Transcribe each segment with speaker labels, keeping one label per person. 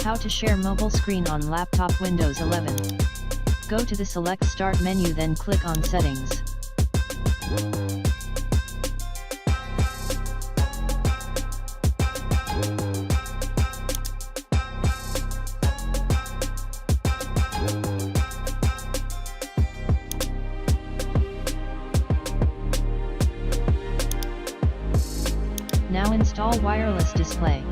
Speaker 1: How to share mobile screen on laptop Windows 11. Go to the Select Start menu, then click on Settings. Now install wireless display.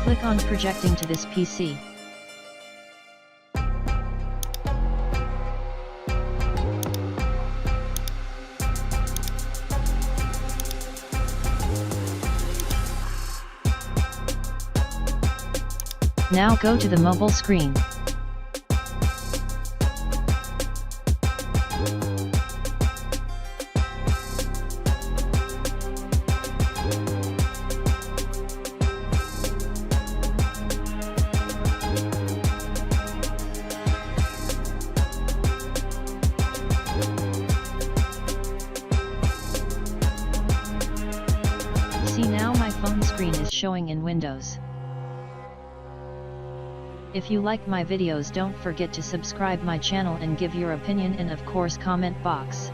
Speaker 1: Click on projecting to this PC. Now go to the mobile screen. See, now my phone screen is showing in Windows. If you like my videos, don't forget to subscribe my channel and give your opinion and of course comment box.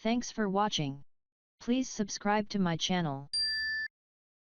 Speaker 1: Thanks for watching. Please subscribe to my channel.